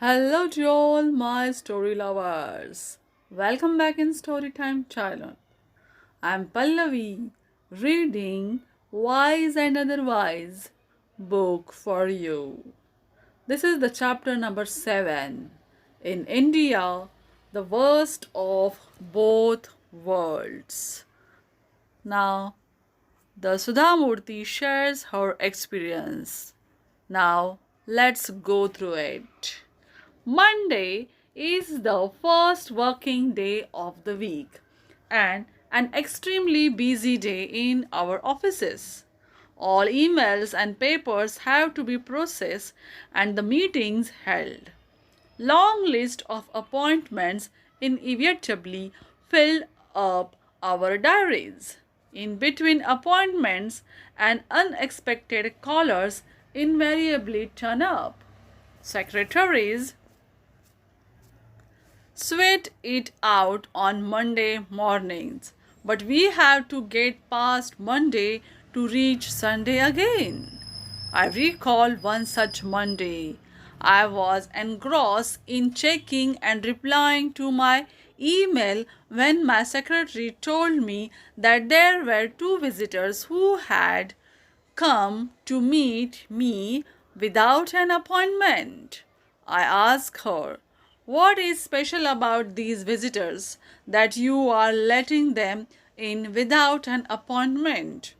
Hello to all my story lovers. Welcome back in Storytime Channel. I'm Pallavi reading Wise and Otherwise book for you. This is the chapter number 7. In India, the worst of both worlds. Now, the Sudha Murty shares her experience. Now, let's go through it. Monday is the first working day of the week and an extremely busy day in our offices. All emails and papers have to be processed and the meetings held. Long list of appointments inevitably filled up our diaries. In between appointments and unexpected callers invariably turn up. Secretaries sweat it out on Monday mornings, but we have to get past Monday to reach Sunday again. I recall one such Monday. I was engrossed in checking and replying to my email when my secretary told me that there were two visitors who had come to meet me without an appointment. I asked her, "What is special about these visitors that you are letting them in without an appointment?"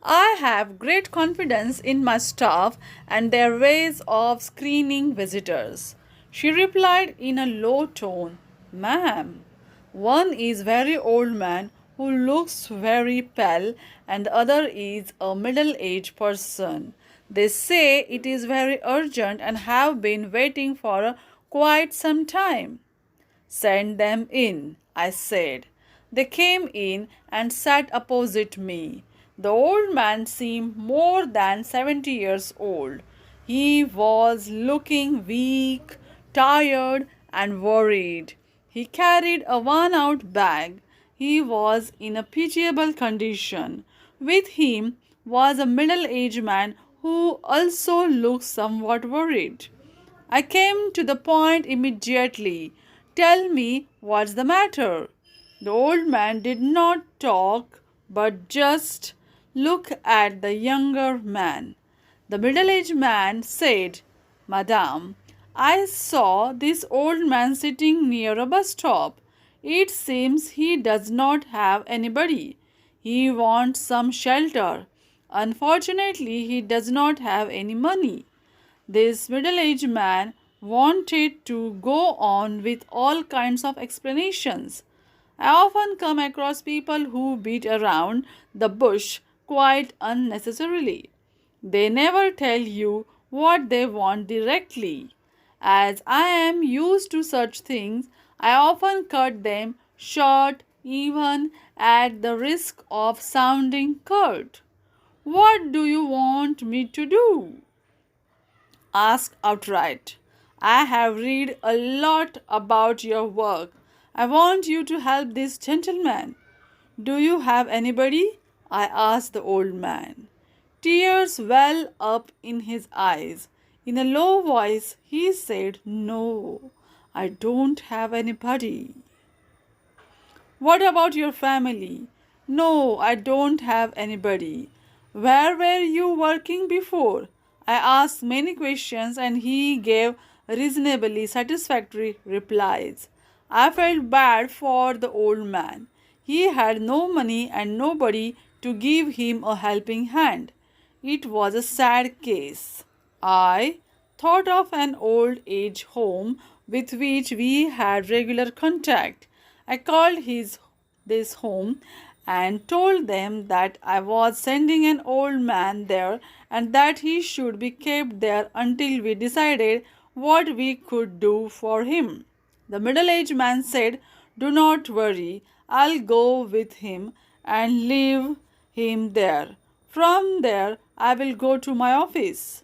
I have great confidence in my staff and their ways of screening visitors. She replied in a low tone, "Ma'am, one is very old man who looks very pale and the other is a middle-aged person. They say it is very urgent and have been waiting for quite some time." "Send them in," I said. They came in and sat opposite me. The old man seemed more than 70 years old. He was looking weak, tired, and worried. He carried a worn out bag. He was in a pitiable condition. With him was a middle aged man who also looked somewhat worried. I came to the point immediately. "Tell me what's the matter." The old man did not talk but just looked at the younger man. The middle aged man said, "Madam, I saw this old man sitting near a bus stop. It seems he does not have anybody. He wants some shelter. Unfortunately, he does not have any money." This middle aged man wanted to go on with all kinds of explanations. I often come across people who beat around the bush quite unnecessarily. They never tell you what they want directly. As I am used to such things, I often cut them short, even at the risk of sounding curt. "What do you want me to do?" Ask outright. "I have read a lot about your work. I want you to help this gentleman." "Do you have anybody?" I asked the old man. Tears well up in his eyes. In a low voice, he said, "No, I don't have anybody." "What about your family?" "No, I don't have anybody." "Where were you working before?" I asked many questions and he gave reasonably satisfactory replies. I felt bad for the old man. He had no money and nobody to give him a helping hand. It was a sad case. I thought of an old age home with which we had regular contact. I called this home and told them that I was sending an old man there and that he should be kept there until we decided what we could do for him. The middle aged man said, "Do not worry, I'll go with him and leave him there. From there, I will go to my office."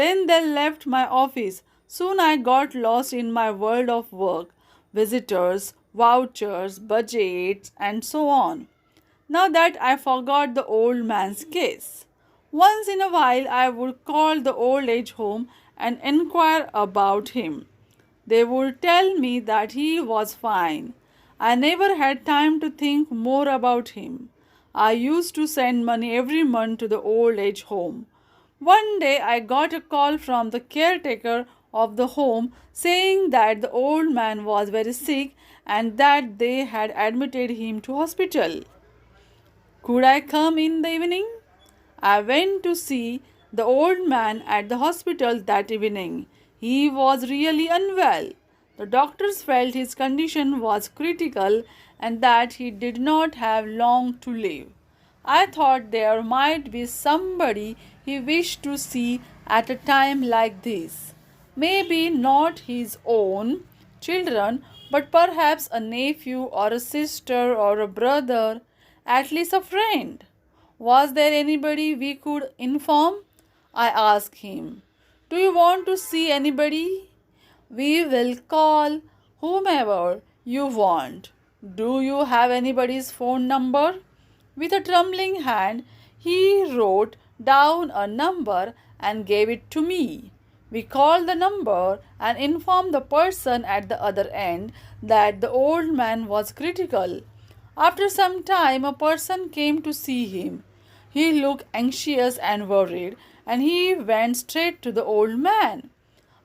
Then they left my office. Soon I got lost in my world of work, visitors, vouchers, budgets, and so on. Now that I forgot the old man's case. Once in a while, I would call the old age home and inquire about him. They would tell me that he was fine. I never had time to think more about him. I used to send money every month to the old age home. One day I got a call from the caretaker of the home saying that the old man was very sick and that they had admitted him to hospital. Could I come in the evening? I went to see the old man at the hospital that evening. He was really unwell. The doctors felt his condition was critical and that he did not have long to live. I thought there might be somebody he wished to see at a time like this. Maybe not his own children, but perhaps a nephew or a sister or a brother, at least a friend. Was there anybody we could inform? I asked him. Do you want to see anybody? We will call whomever you want. Do you have anybody's phone number? With a trembling hand, he wrote down a number and gave it to me. We called the number and informed the person at the other end that the old man was critical. After some time, a person came to see him. He looked anxious and worried, and he went straight to the old man.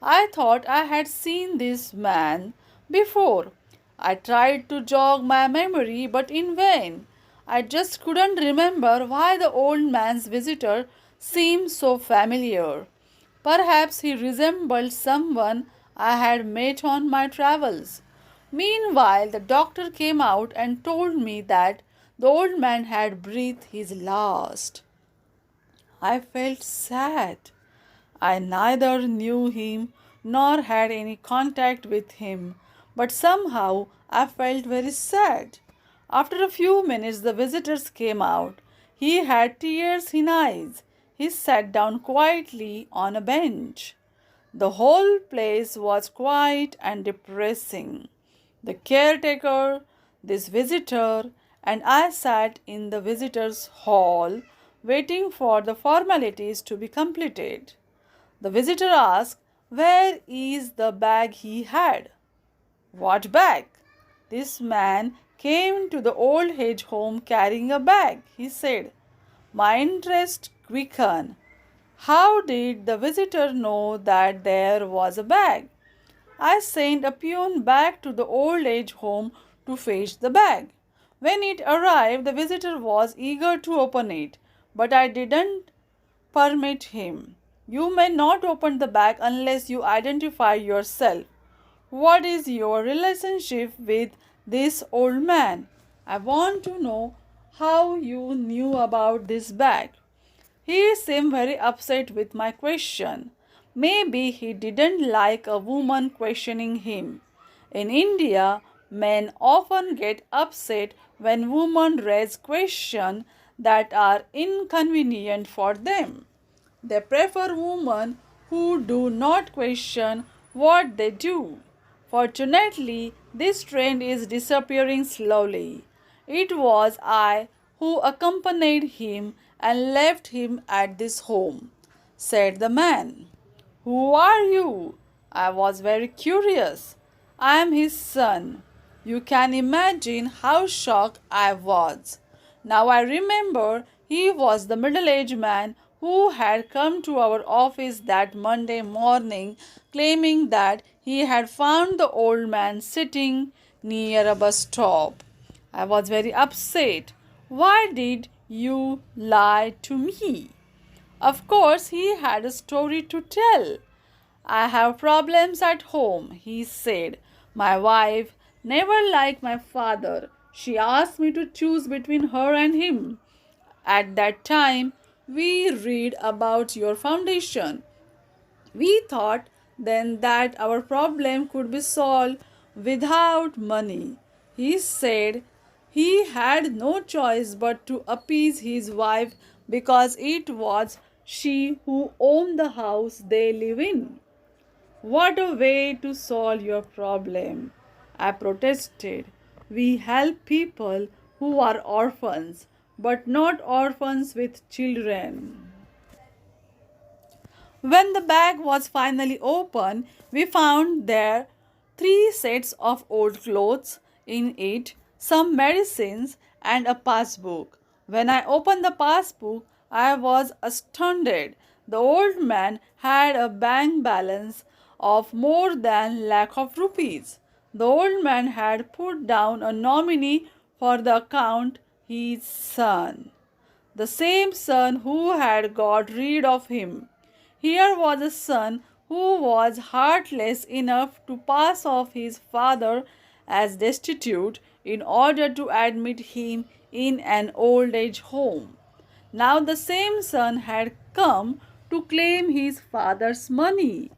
I thought I had seen this man before. I tried to jog my memory, but in vain. I just couldn't remember why the old man's visitor seemed so familiar. Perhaps he resembled someone I had met on my travels. Meanwhile, the doctor came out and told me that the old man had breathed his last. I felt sad. I neither knew him nor had any contact with him, but somehow I felt very sad. After a few minutes, the visitors came out. He had tears in eyes. He sat down quietly on a bench. The whole place was quiet and depressing. The caretaker, this visitor, and I sat in the visitors' hall waiting for the formalities to be completed. The visitor asked, where is the bag he had? What bag? This man came to the old age home carrying a bag, he said. My interest quickened. How did the visitor know that there was a bag? I sent a peon back to the old age home to fetch the bag. When it arrived, the visitor was eager to open it, but I didn't permit him. You may not open the bag unless you identify yourself. What is your relationship with this old man? I want to know how you knew about this bag. He seemed very upset with my question. Maybe he didn't like a woman questioning him. In India, men often get upset when women raise questions that are inconvenient for them. They prefer women who do not question what they do. Fortunately, this trend is disappearing slowly. It was I who accompanied him and left him at this home, said the man. Who are you? I was very curious. I am his son. You can imagine how shocked I was. Now I remember he was the middle-aged man who had come to our office that Monday morning claiming that he had found the old man sitting near a bus stop. I was very upset. Why did you lie to me? Of course, he had a story to tell. I have problems at home, he said. My wife never liked my father. She asked me to choose between her and him. At that time, we read about your foundation. We thought then that our problem could be solved without money. He said he had no choice but to appease his wife because it was she who owned the house they live in. What a way to solve your problem, I protested. We help people who are orphans, but not orphans with children. When the bag was finally opened, we found there three sets of old clothes in it, some medicines, and a passbook. When I opened the passbook, I was astounded. The old man had a bank balance of more than lakh of rupees. The old man had put down a nominee for the account, his son, the same son who had got rid of him. Here was a son who was heartless enough to pass off his father as destitute in order to admit him in an old age home. Now the same son had come to claim his father's money,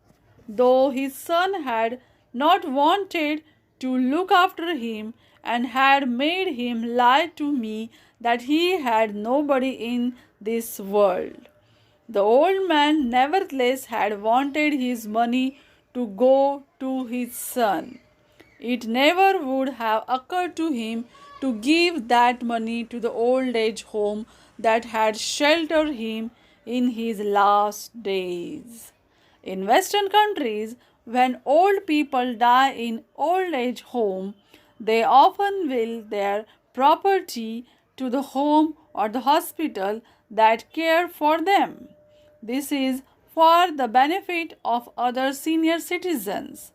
though his son had not wanted to look after him and had made him lie to me that he had nobody in this world. The old man nevertheless had wanted his money to go to his son. It never would have occurred to him to give that money to the old age home that had sheltered him in his last days. In Western countries, when old people die in old age home, they often will their property to the home or the hospital that care for them. This is for the benefit of other senior citizens.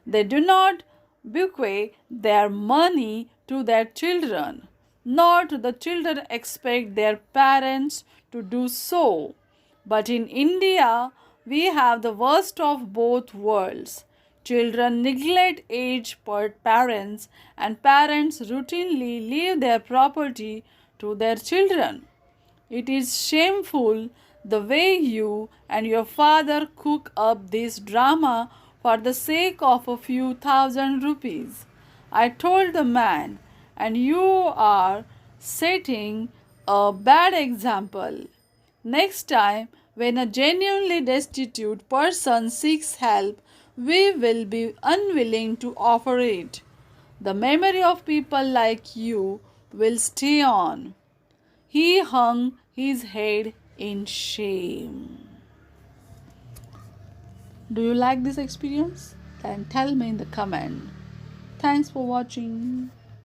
They do not bequeath their money to their children, nor do the children expect their parents to do so. But in India, we have the worst of both worlds. Children neglect aged parents, and parents routinely leave their property to their children. It is shameful the way you and your father cook up this drama for the sake of a few thousand rupees. I told the man, and you are setting a bad example. Next time, when a genuinely destitute person seeks help, we will be unwilling to offer it. The memory of people like you will stay on. He hung his head in shame. Do you like this experience? Then tell me in the comment. Thanks for watching.